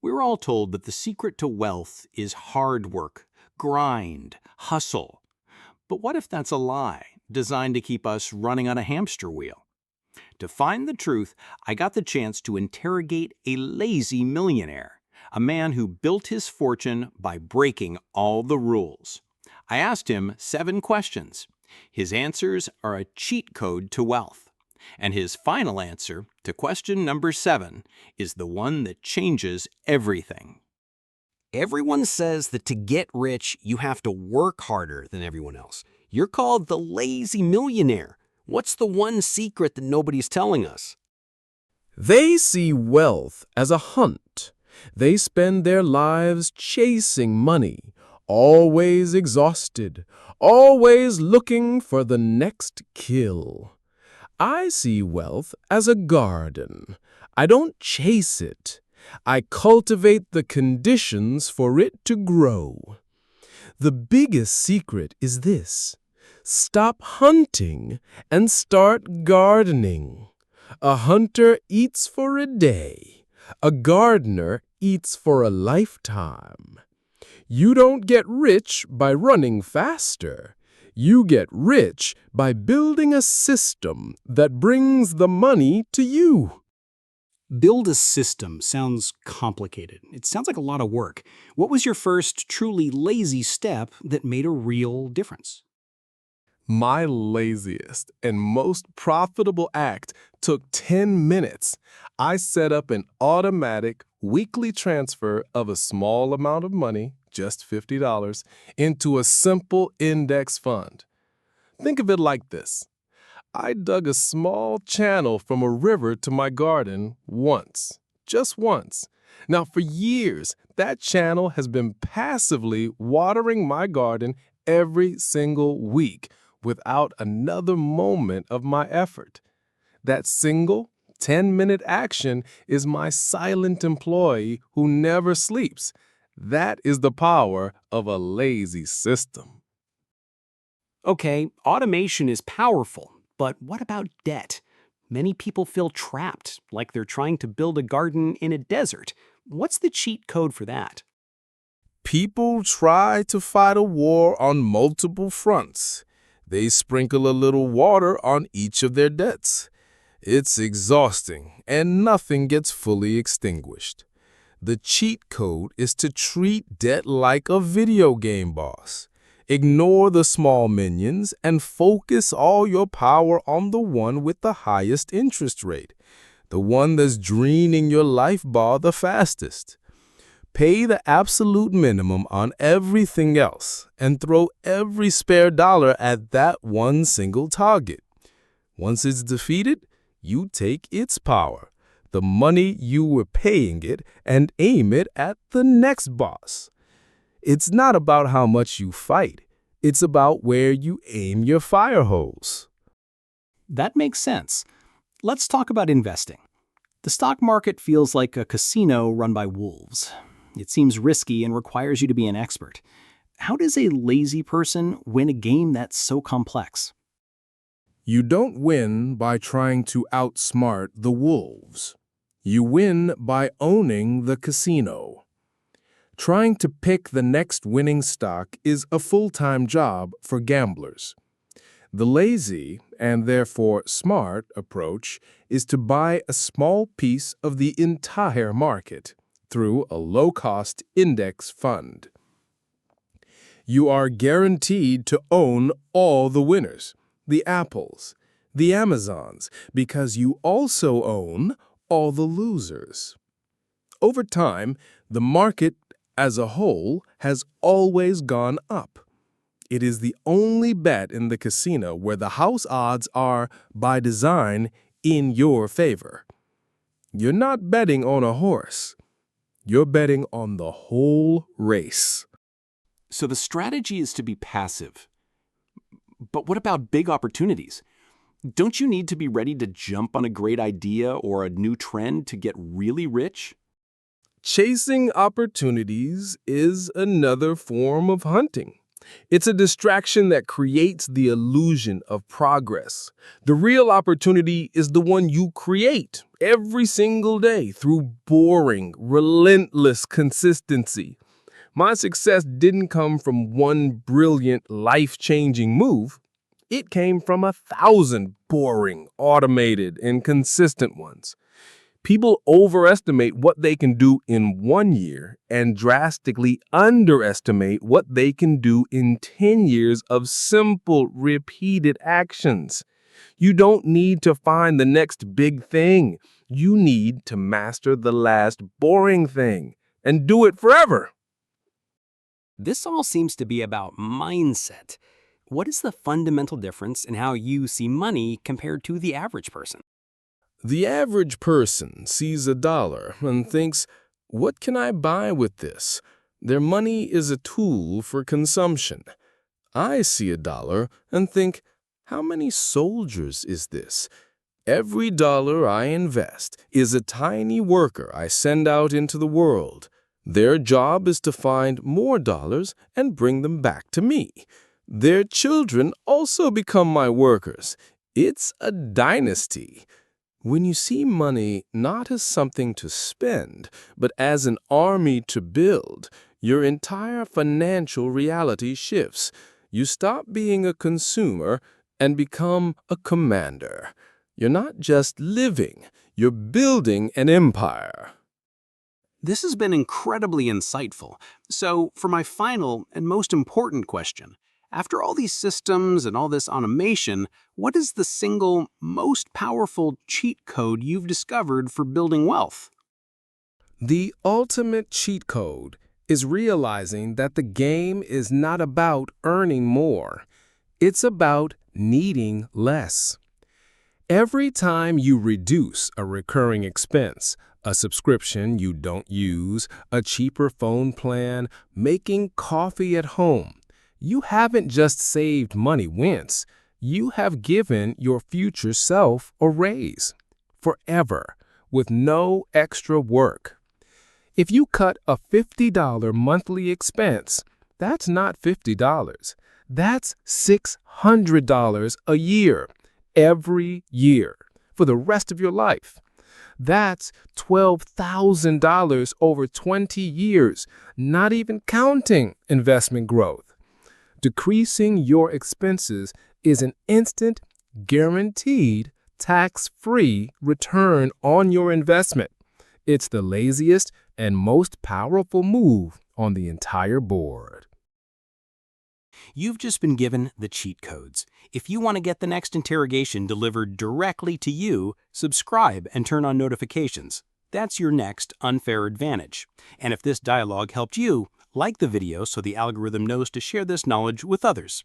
We're all told that the secret to wealth is hard work, grind, hustle. But what if that's a lie, designed to keep us running on a hamster wheel? To find the truth, I got the chance to interrogate a lazy millionaire, a man who built his fortune by breaking all the rules. I asked him 7 questions. His answers are a cheat code to wealth. And his final answer to question number 7 is the one that changes everything. Everyone says that to get rich, you have to work harder than everyone else. You're called the lazy millionaire. What's the one secret that nobody's telling us? They see wealth as a hunt. They spend their lives chasing money, always exhausted, always looking for the next kill. I see wealth as a garden. I don't chase it. I cultivate the conditions for it to grow. The biggest secret is this: stop hunting and start gardening. A hunter eats for a day. A gardener eats for a lifetime. You don't get rich by running faster. You get rich by building a system that brings the money to you. Build a system sounds complicated. It sounds like a lot of work. What was your first truly lazy step that made a real difference? My laziest and most profitable act took 10 minutes. I set up an automatic weekly transfer of a small amount of money, just $50, into a simple index fund. Think of it like this. I dug a small channel from a river to my garden once, just once. Now, for years, that channel has been passively watering my garden every single week without another moment of my effort. That single 10-minute action is my silent employee who never sleeps. That is the power of a lazy system. Okay, automation is powerful, but what about debt? Many people feel trapped, like they're trying to build a garden in a desert. What's the cheat code for that? People try to fight a war on multiple fronts. They sprinkle a little water on each of their debts. It's exhausting, and nothing gets fully extinguished. The cheat code is to treat debt like a video game boss. Ignore the small minions and focus all your power on the one with the highest interest rate, the one that's draining your life bar the fastest. Pay the absolute minimum on everything else and throw every spare dollar at that one single target. Once it's defeated, you take its power, the money you were paying it, and aim it at the next boss. It's not about how much you fight. It's about where you aim your fire hose. That makes sense. Let's talk about investing. The stock market feels like a casino run by wolves. It seems risky and requires you to be an expert. How does a lazy person win a game that's so complex? You don't win by trying to outsmart the wolves. You win by owning the casino. Trying to pick the next winning stock is a full-time job for gamblers. The lazy, and therefore smart, approach is to buy a small piece of the entire market through a low-cost index fund. You are guaranteed to own all the winners, the Apples, the Amazons, because you also own all the losers. Over time, the market as a whole has always gone up. It is the only bet in the casino where the house odds are, by design, in your favor. You're not betting on a horse. You're betting on the whole race. So the strategy is to be passive. But what about big opportunities? Don't you need to be ready to jump on a great idea or a new trend to get really rich? Chasing opportunities is another form of hunting. It's a distraction that creates the illusion of progress. The real opportunity is the one you create every single day through boring, relentless consistency. My success didn't come from one brilliant, life-changing move. It came from 1,000 boring, automated, and consistent ones. People overestimate what they can do in 1 year and drastically underestimate what they can do in 10 years of simple, repeated actions. You don't need to find the next big thing. You need to master the last boring thing and do it forever. This all seems to be about mindset. What is the fundamental difference in how you see money compared to the average person? The average person sees $1 and thinks, what can I buy with this? Their money is a tool for consumption. I see $1 and think, how many soldiers is this? Every dollar I invest is a tiny worker I send out into the world. Their job is to find more dollars and bring them back to me. Their children also become my workers. It's a dynasty. When you see money not as something to spend, but as an army to build, your entire financial reality shifts. You stop being a consumer and become a commander. You're not just living, you're building an empire. This has been incredibly insightful. So, for my final and most important question, after all these systems and all this automation, what is the single most powerful cheat code you've discovered for building wealth? The ultimate cheat code is realizing that the game is not about earning more. It's about needing less. Every time you reduce a recurring expense, a subscription you don't use, a cheaper phone plan, making coffee at home, you haven't just saved money once, you have given your future self a raise, forever, with no extra work. If you cut a $50 monthly expense, that's not $50, that's $600 a year, every year, for the rest of your life. That's $12,000 over 20 years, not even counting investment growth. Decreasing your expenses is an instant, guaranteed, tax-free return on your investment. It's the laziest and most powerful move on the entire board. You've just been given the cheat codes. If you want to get the next interrogation delivered directly to you, subscribe and turn on notifications. That's your next unfair advantage. And if this dialogue helped you, like the video so the algorithm knows to share this knowledge with others.